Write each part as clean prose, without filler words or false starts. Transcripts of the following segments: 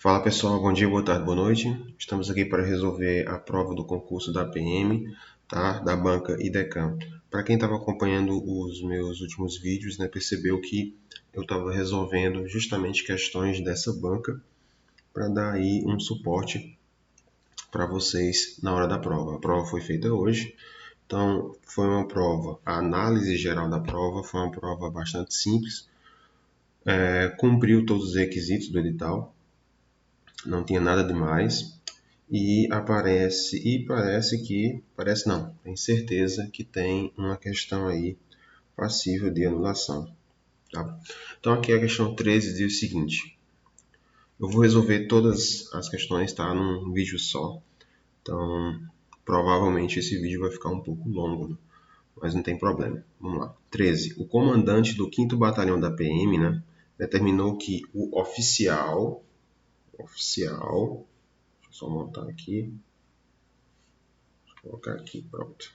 Fala pessoal, bom dia, boa tarde, boa noite. Estamos aqui para resolver a prova do concurso da PM, tá? Da banca IDECAM. Para quem estava acompanhando os meus últimos vídeos, né, percebeu que eu estava resolvendo justamente questões dessa banca para dar aí um suporte para vocês na hora da prova. A prova foi feita hoje, então foi uma prova, a análise geral da prova foi uma prova bastante simples, cumpriu todos os requisitos do edital, não tinha nada demais. Parece não, tem certeza que tem uma questão aí passível de anulação. Tá? Então aqui a questão 13 diz o seguinte: eu vou resolver todas as questões, tá, num vídeo só. Então provavelmente esse vídeo vai ficar um pouco longo, né? Mas não tem problema. Vamos lá. 13. O comandante do 5º Batalhão da PM, né, determinou que o oficial, deixa eu só montar aqui, vou colocar aqui, pronto.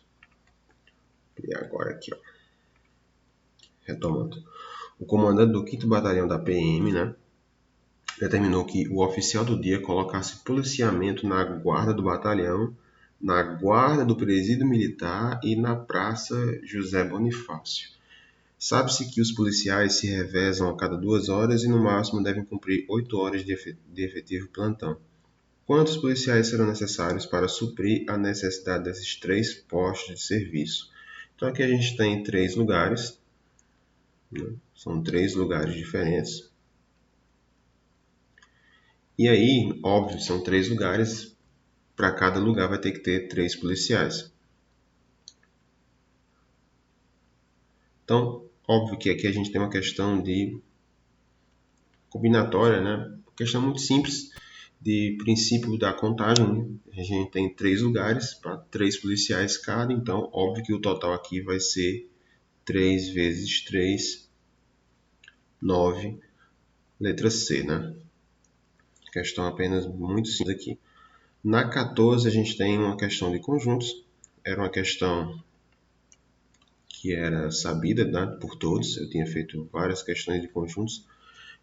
E agora aqui, ó. Retomando. O comandante do 5º Batalhão da PM, né, determinou que o oficial do dia colocasse policiamento na guarda do batalhão, na guarda do presídio militar e na Praça José Bonifácio. Sabe-se que os policiais se revezam a cada 2 horas e no máximo devem cumprir 8 horas de efetivo plantão. Quantos policiais serão necessários para suprir a necessidade desses 3 postos de serviço? Então aqui a gente tem 3 lugares, né? São 3 lugares diferentes. E aí, óbvio, são 3 lugares, para cada lugar vai ter que ter 3 policiais. Então, óbvio que aqui a gente tem uma questão de combinatória, né? Questão muito simples de princípio da contagem, né? A gente tem 3 lugares para 3 policiais cada, então óbvio que o total aqui vai ser 3 vezes 3, 9, letra C, né? Questão apenas muito simples aqui. Na 14 a gente tem uma questão de conjuntos, era uma questão que era sabida, né, por todos, eu tinha feito várias questões de conjuntos,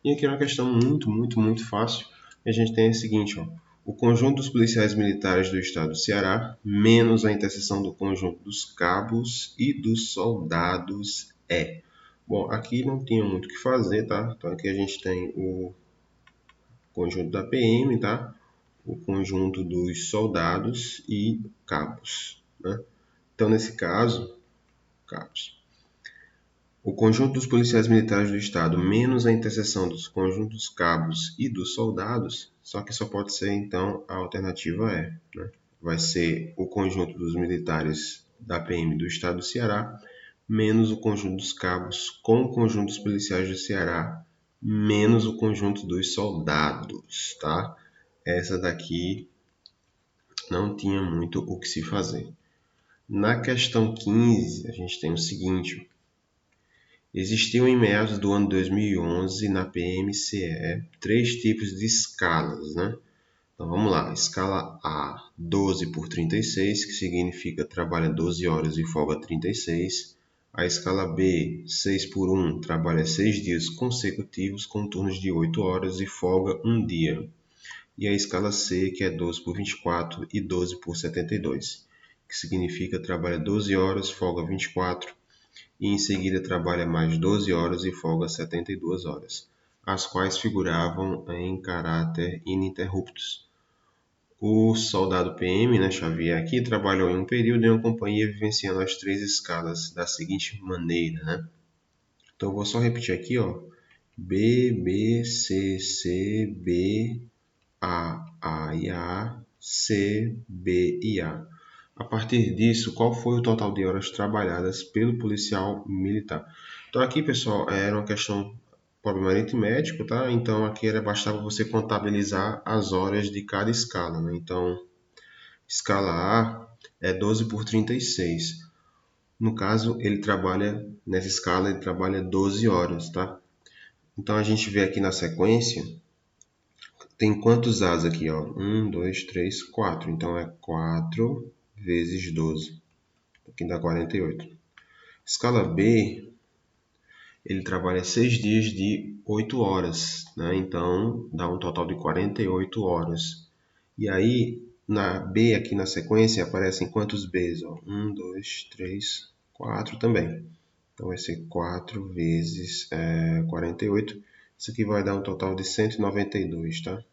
e aqui é uma questão muito fácil. A gente tem o seguinte, ó: o conjunto dos policiais militares do estado do Ceará menos a interseção do conjunto dos cabos e dos soldados é. Bom, aqui não tinha muito o que fazer, tá? Então aqui a gente tem o conjunto da PM, tá? O conjunto dos soldados e cabos, né? Então nesse caso, cabos. O conjunto dos policiais militares do Estado menos a interseção dos conjuntos cabos e dos soldados, só que só pode ser, então, a alternativa é, né? Vai ser o conjunto dos militares da PM do Estado do Ceará menos o conjunto dos cabos com o conjunto dos policiais do Ceará menos o conjunto dos soldados, tá? Essa daqui não tinha muito o que se fazer. Na questão 15, a gente tem o seguinte: existiam em meados do ano 2011 na PMCE 3 tipos de escalas, né? Então vamos lá, escala A, 12 por 36, que significa trabalha 12 horas e folga 36. A escala B, 6 por 1, trabalha 6 dias consecutivos com turnos de 8 horas e folga 1 dia. E a escala C, que é 12 por 24 e 12 por 72, que significa trabalha 12 horas, folga 24 e em seguida trabalha mais 12 horas e folga 72 horas, as quais figuravam em caráter ininterruptos. O soldado PM, né, Xavier, aqui trabalhou em um período em uma companhia vivenciando as 3 escalas da seguinte maneira, né? Então eu vou só repetir aqui, ó: B, B, C, C, B, A e A, C, B e A. A partir disso, qual foi o total de horas trabalhadas pelo policial militar? Então aqui, pessoal, era uma questão problema aritmético, tá? Então aqui bastava você contabilizar as horas de cada escala, né? Então, escala A é 12 por 36. No caso, nessa escala, ele trabalha 12 horas, tá? Então a gente vê aqui na sequência, tem quantos As aqui, ó? 1, 2, 3, 4. Então é 4 vezes 12. Aqui dá 48. Escala B, ele trabalha 6 dias de 8 horas, né? Então dá um total de 48 horas. E aí, na B, aqui na sequência, aparecem quantos Bs? Ó? 1, 2, 3, 4 também. Então vai ser 4 vezes 48. Isso aqui vai dar um total de 192, tá?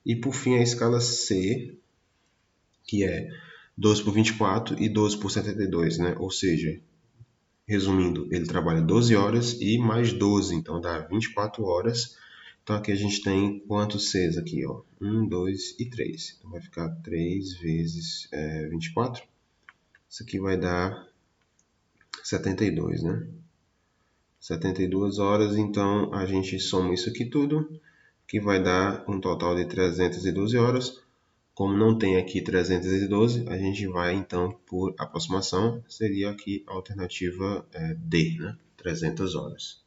E por fim a escala C, que é 12 por 24 e 12 por 72, né? Ou seja, resumindo, ele trabalha 12 horas e mais 12, então dá 24 horas. Então aqui a gente tem quantos Cs aqui, ó? 1, 2 e 3. Então vai ficar 3 vezes 24. Isso aqui vai dar 72, né? 72 horas, então a gente soma isso aqui tudo, que vai dar um total de 312 horas. Como não tem aqui 312, a gente vai então por aproximação, seria aqui a alternativa D, né? 300 horas.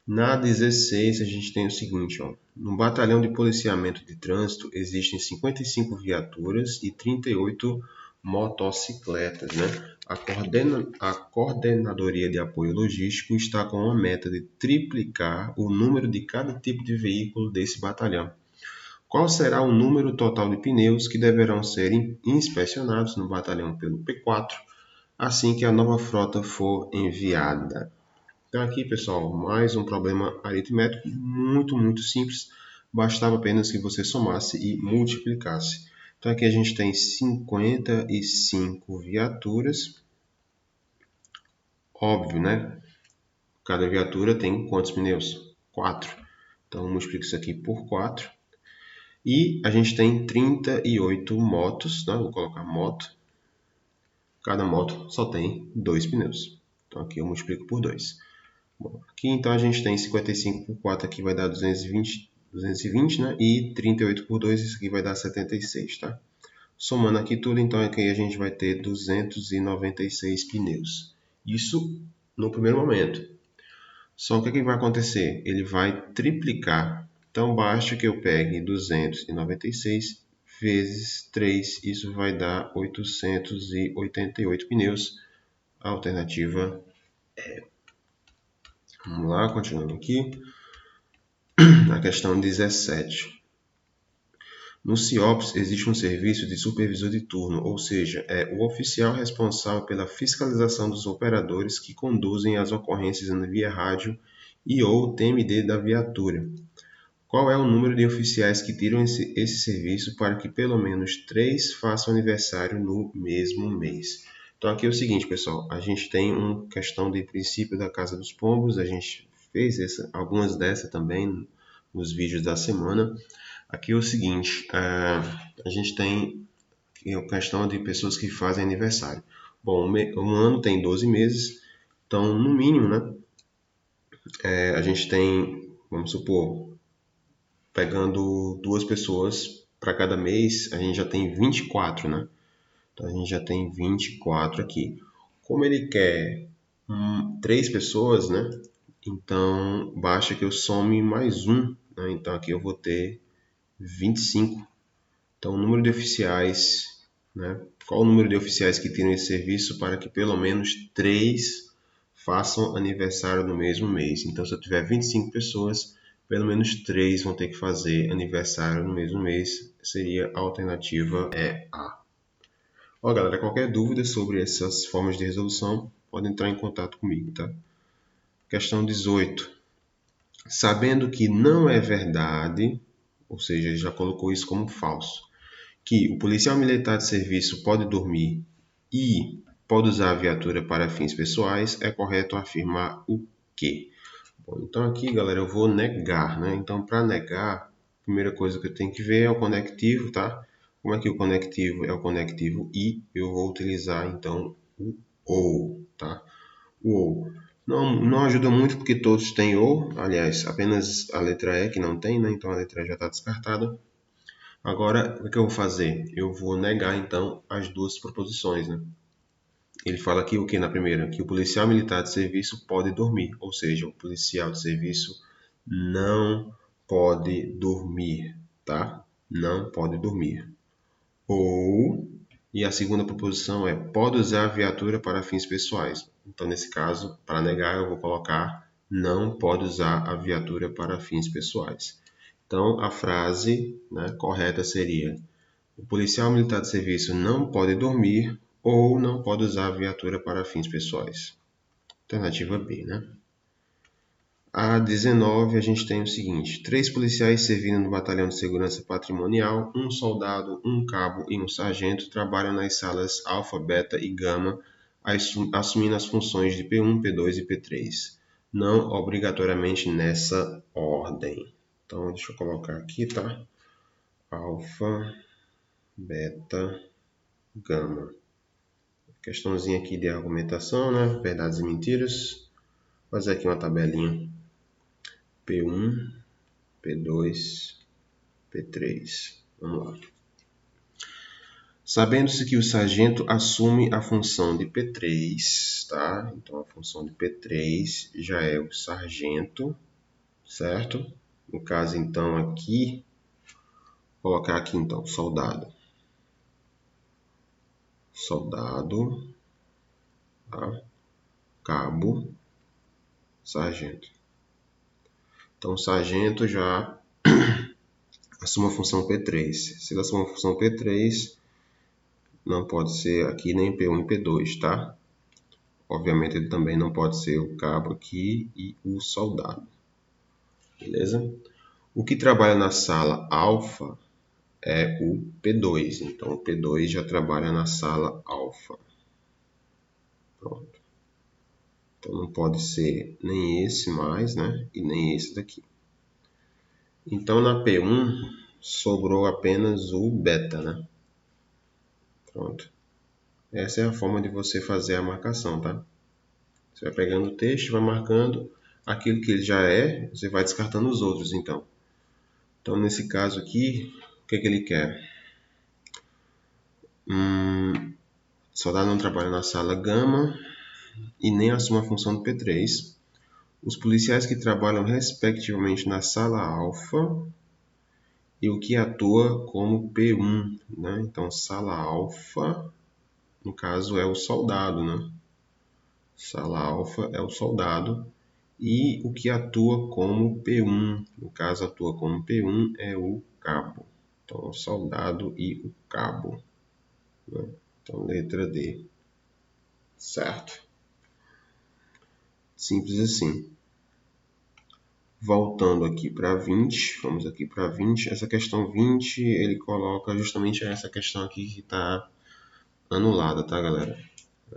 Na 16, a gente tem o seguinte, ó. No batalhão de policiamento de trânsito existem 55 viaturas e 38 motocicletas, né? A Coordenadoria de Apoio Logístico está com uma meta de triplicar o número de cada tipo de veículo desse batalhão. Qual será o número total de pneus que deverão ser inspecionados no batalhão pelo P4 assim que a nova frota for enviada? Então aqui, pessoal, mais um problema aritmético muito simples. Bastava apenas que você somasse e multiplicasse. Então aqui a gente tem 55 viaturas. Óbvio, né? Cada viatura tem quantos pneus? 4. Então multiplico isso aqui por 4. E a gente tem 38 motos, né? Vou colocar moto. Cada moto só tem 2 pneus. Então aqui eu multiplico por 2. Bom, aqui então a gente tem 55 por 4, aqui vai dar 220, né? E 38 por 2, isso aqui vai dar 76, tá? Somando aqui tudo, então aqui a gente vai ter 296 pneus. Isso no primeiro momento. Só que o que vai acontecer? Ele vai triplicar. Então basta que eu pegue 296 vezes 3, isso vai dar 888 pneus. A alternativa é. Vamos lá, continuando aqui. Na questão 17. No CIOPS existe um serviço de supervisor de turno, ou seja, é o oficial responsável pela fiscalização dos operadores que conduzem as ocorrências via rádio e ou TMD da viatura. Qual é o número de oficiais que tiram esse serviço para que pelo menos 3 façam aniversário no mesmo mês? Então aqui é o seguinte, pessoal, a gente tem uma questão de princípio da Casa dos Pombos, a gente fez algumas dessas também nos vídeos da semana. Aqui é o seguinte, a gente tem a questão de pessoas que fazem aniversário. Bom, um ano tem 12 meses, então no mínimo, né, a gente tem, vamos supor, pegando 2 pessoas para cada mês, a gente já tem 24, né? Então a gente já tem 24 aqui. Como ele quer 3 pessoas, né? Então basta que eu some mais um, né? Então aqui eu vou ter 25. Então o número de oficiais, né? Qual o número de oficiais que tiram esse serviço para que pelo menos 3 façam aniversário no mesmo mês? Então se eu tiver 25 pessoas, pelo menos 3 vão ter que fazer aniversário no mesmo mês. Seria a alternativa A. Ó, galera, qualquer dúvida sobre essas formas de resolução, pode entrar em contato comigo, tá? Questão 18. Sabendo que não é verdade, ou seja, ele já colocou isso como falso, que o policial militar de serviço pode dormir e pode usar a viatura para fins pessoais, é correto afirmar o quê? Bom, então aqui, galera, eu vou negar, né? Então, para negar, a primeira coisa que eu tenho que ver é o conectivo, tá? Como é que o conectivo é o conectivo e, eu vou utilizar, então, o ou, tá? O ou. Não ajuda muito porque todos têm ou, aliás, apenas a letra E que não tem, né? Então a letra E já está descartada. Agora, o que eu vou fazer? Eu vou negar, então, as duas proposições, né? Ele fala aqui o que na primeira? Que o policial militar de serviço pode dormir, ou seja, o policial de serviço não pode dormir, tá? Não pode dormir. Ou, e a segunda proposição é, pode usar a viatura para fins pessoais. Então, nesse caso, para negar, eu vou colocar não pode usar a viatura para fins pessoais. Então, a frase, né, correta seria: o policial militar de serviço não pode dormir ou não pode usar a viatura para fins pessoais. Alternativa B, né? A 19, a gente tem o seguinte: 3 policiais servindo no batalhão de segurança patrimonial, um soldado, um cabo e um sargento trabalham nas salas alfa, beta e gama, assumindo as funções de P1, P2 e P3. Não obrigatoriamente nessa ordem. Então, deixa eu colocar aqui, tá? Alfa, beta, gama. Questãozinha aqui de argumentação, né? Verdades e mentiras. Vou fazer aqui uma tabelinha. P1, P2, P3. Vamos lá. Sabendo-se que o sargento assume a função de P3, tá? Então, a função de P3 já é o sargento, certo? No caso, então, aqui, vou colocar aqui, então, soldado. Soldado, tá? Cabo, sargento. Então, o sargento já assume a função P3. Se ele assume a função P3, não pode ser aqui nem P1 e P2, tá? Obviamente, ele também não pode ser o cabo aqui e o soldado. Beleza? O que trabalha na sala alfa é o P2. Então, o P2 já trabalha na sala alfa. Pronto. Então, não pode ser nem esse mais, né? E nem esse daqui. Então, na P1, sobrou apenas o beta, né? Pronto. Essa é a forma de você fazer a marcação, tá? Você vai pegando o texto, vai marcando aquilo que ele já é, você vai descartando os outros, então. Então, nesse caso aqui, o que ele quer? Soldado não trabalha na sala gama e nem assume a função do P3. Os policiais que trabalham respectivamente na sala alfa e o que atua como P1, né? Então, sala alfa, no caso, é o soldado, né? Sala alfa é o soldado e o que atua como P1, no caso, atua como P1 é o cabo. Então, o soldado e o cabo, né? Então, letra D. Certo? Simples assim. Voltando aqui para 20, vamos aqui para 20. Essa questão 20, ele coloca justamente essa questão aqui que está anulada, tá, galera?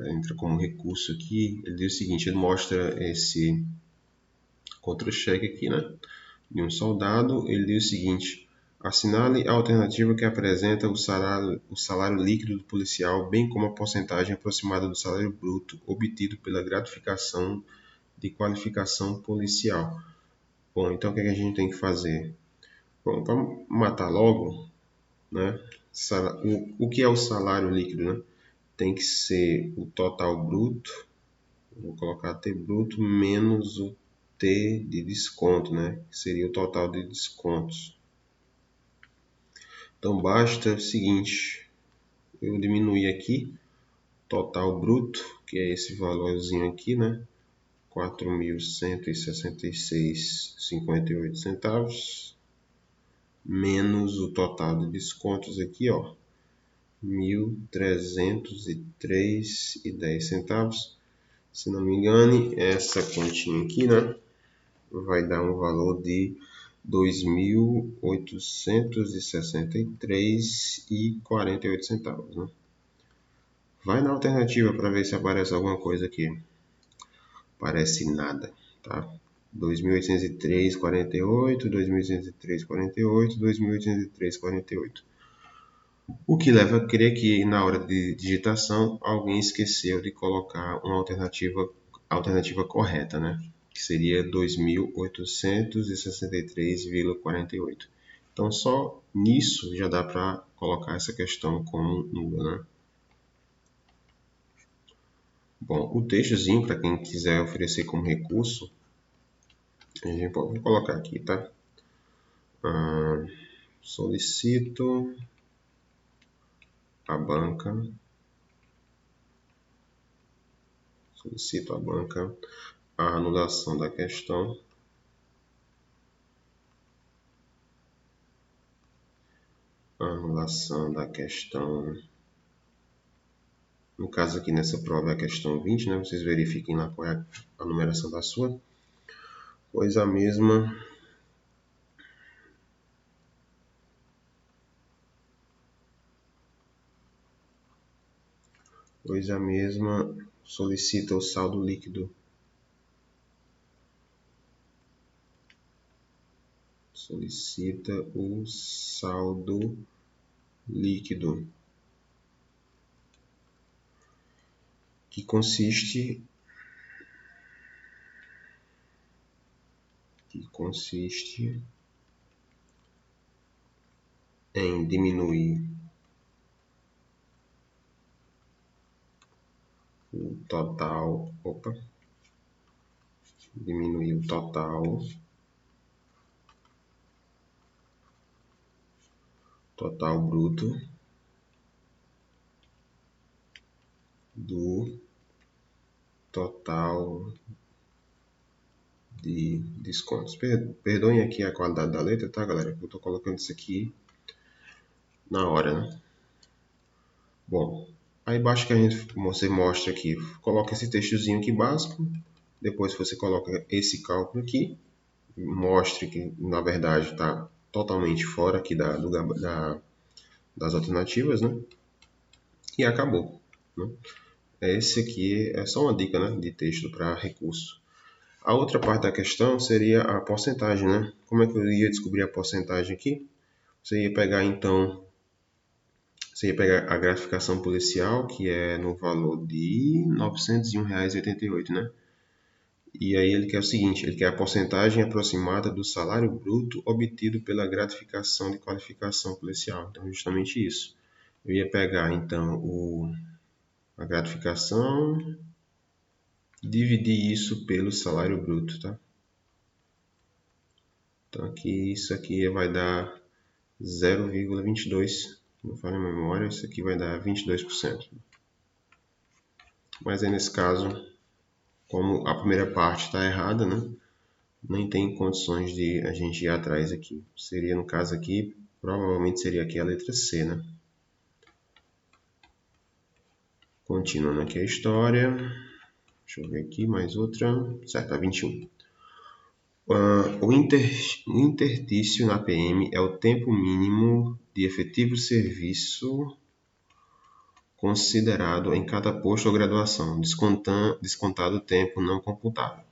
Entra como recurso aqui. Ele diz o seguinte, ele mostra esse contra-cheque aqui, né? De um soldado. Ele diz o seguinte: assinale a alternativa que apresenta o salário líquido do policial, bem como a porcentagem aproximada do salário bruto obtido pela gratificação de qualificação policial. Bom, então o que a gente tem que fazer? Bom, para matar logo, né? O que é o salário líquido, né? Tem que ser o total bruto, vou colocar T bruto menos o T de desconto, né? Que seria o total de descontos. Então basta o seguinte, eu diminuir aqui total bruto, que é esse valorzinho aqui, né? 4.166,58 menos o total de descontos aqui, ó, 1.303,10. Se não me engane, essa continha aqui, né, vai dar um valor de 2.863,48, né? Vai na alternativa para ver se aparece alguma coisa aqui. Parece nada, tá? 2.803,48, 2.803,48, 2.803,48. O que leva a crer que na hora de digitação alguém esqueceu de colocar uma alternativa correta, né? Que seria 2.863,48. Então só nisso já dá para colocar essa questão como nula, né? Bom, o textozinho, para quem quiser oferecer como recurso, a gente pode colocar aqui, tá? Solicito a banca Solicito à banca a anulação da questão. Anulação da questão. No caso aqui nessa prova é a questão 20, né? Vocês verifiquem lá qual é a numeração da sua. Pois a mesma solicita o saldo líquido. Solicita o saldo líquido, que consiste em diminuir o total, total bruto do total de descontos. Perdoem aqui a qualidade da letra, tá, galera? Eu estou colocando isso aqui na hora, né? Bom, aí embaixo que você mostra aqui, coloca esse textozinho aqui básico, depois você coloca esse cálculo aqui, mostre que na verdade está totalmente fora aqui das alternativas, né? E acabou, né? Esse aqui é só uma dica, né, de texto para recurso. A outra parte da questão seria a porcentagem, né? Como é que eu ia descobrir a porcentagem aqui? Você ia pegar então, a gratificação policial, que é no valor de R$ 901,88, né? E aí ele quer o seguinte, ele quer a porcentagem aproximada do salário bruto obtido pela gratificação de qualificação policial. Então, justamente isso. Eu ia pegar então a gratificação, dividir isso pelo salário bruto, tá? Então aqui, isso aqui vai dar 0,22, não falha a memória, isso aqui vai dar 22%. Mas aí nesse caso, como a primeira parte está errada, né? Nem tem condições de a gente ir atrás aqui. Seria no caso aqui, provavelmente seria aqui a letra C, né? Continuando aqui a história. Deixa eu ver aqui mais outra. Certo, a 21. O interstício na PM é o tempo mínimo de efetivo serviço considerado em cada posto ou graduação, descontado o tempo não computável.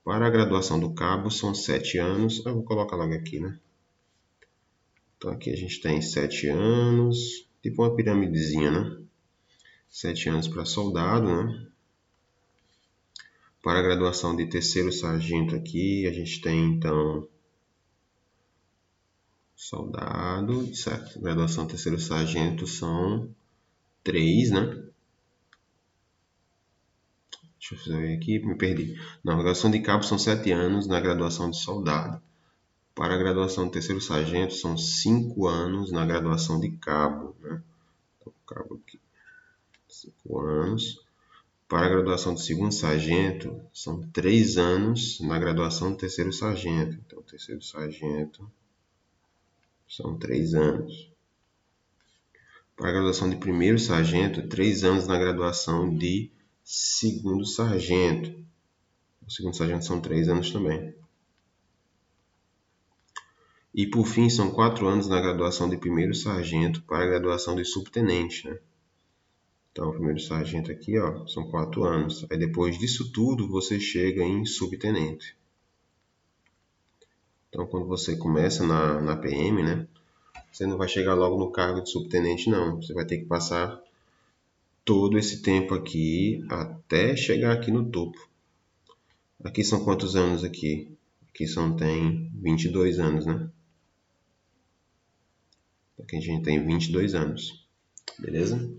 Para a graduação do cabo são 7 anos. Eu vou colocar logo aqui, né? Então aqui a gente tem 7 anos, tipo uma piramidezinha, né? 7 anos para soldado, né? Para a graduação de terceiro sargento aqui, a gente tem então soldado, certo? Graduação terceiro sargento são 3, né? Deixa eu ver aqui, me perdi. Na graduação de cabo são 7 anos, na graduação de soldado. Para a graduação de terceiro sargento são 5 anos na graduação de cabo, né? Então, cabo aqui, 5 anos. Para a graduação de segundo sargento, são 3 anos na graduação de terceiro sargento. Então, terceiro sargento são 3 anos. Para a graduação de primeiro sargento, 3 anos na graduação de segundo sargento. O segundo sargento são 3 anos também. E, por fim, são 4 anos na graduação de primeiro sargento para a graduação de subtenente, né? Então, o primeiro sargento aqui, ó, são 4 anos. Aí, depois disso tudo, você chega em subtenente. Então, quando você começa na PM, né, você não vai chegar logo no cargo de subtenente, não. Você vai ter que passar todo esse tempo aqui até chegar aqui no topo. Aqui são quantos anos aqui? Aqui tem 22 anos, né? Aqui a gente tem 22 anos. Beleza?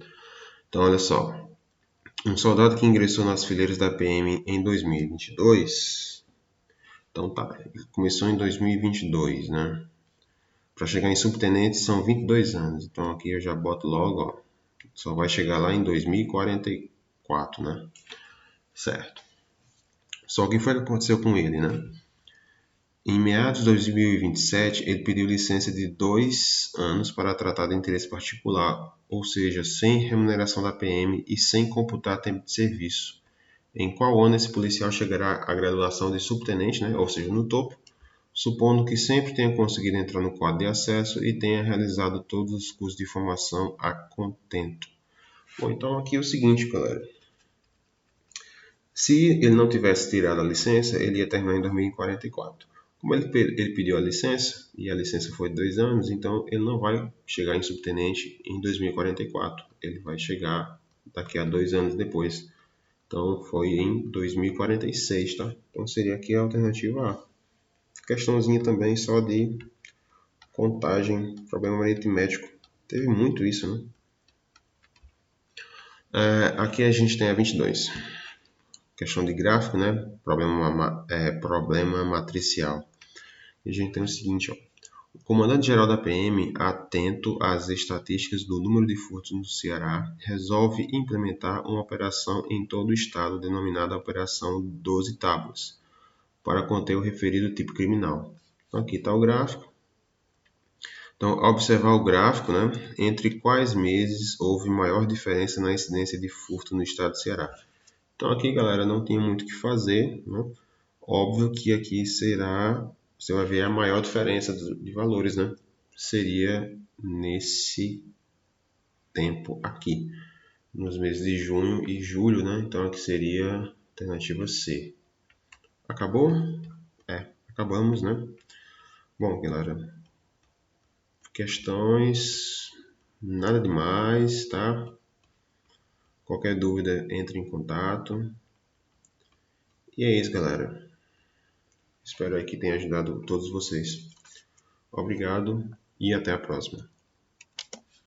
Então, olha só. Um soldado que ingressou nas fileiras da PM em 2022. Então tá, ele começou em 2022, né? Para chegar em subtenente são 22 anos. Então aqui eu já boto logo, ó. Só vai chegar lá em 2044, né? Certo. Só que o que foi que aconteceu com ele, né? Em meados de 2027, ele pediu licença de 2 anos para tratar de interesse particular, ou seja, sem remuneração da PM e sem computar tempo de serviço. Em qual ano esse policial chegará à graduação de subtenente, né? Ou seja, no topo, supondo que sempre tenha conseguido entrar no quadro de acesso e tenha realizado todos os cursos de formação a contento. Bom, então aqui é o seguinte, galera. Se ele não tivesse tirado a licença, ele ia terminar em 2044. Como ele pediu a licença, e a licença foi de 2 anos, então ele não vai chegar em subtenente em 2044. Ele vai chegar daqui a 2 anos depois. Então foi em 2046, tá? Então seria aqui a alternativa A. Questãozinha também só de contagem, problema aritmético. Teve muito isso, né? Aqui a gente tem a 22. Questão de gráfico, né? Problema matricial. E a gente tem o seguinte, ó. O comandante-geral da PM, atento às estatísticas do número de furtos no Ceará, resolve implementar uma operação em todo o estado denominada Operação 12 Tábuas, para conter o referido tipo criminal. Então, aqui está o gráfico. Então, ao observar o gráfico, né, entre quais meses houve maior diferença na incidência de furto no estado do Ceará. Então, aqui, galera, não tem muito o que fazer, né? Óbvio que aqui será, você vai ver a maior diferença de valores, né? Seria nesse tempo aqui, nos meses de junho e julho, né? Então, aqui seria a alternativa C. Acabou? Acabamos, né? Bom, galera, questões, nada demais, tá? Qualquer dúvida, entre em contato. E é isso, galera. Espero aí que tenha ajudado todos vocês. Obrigado e até a próxima.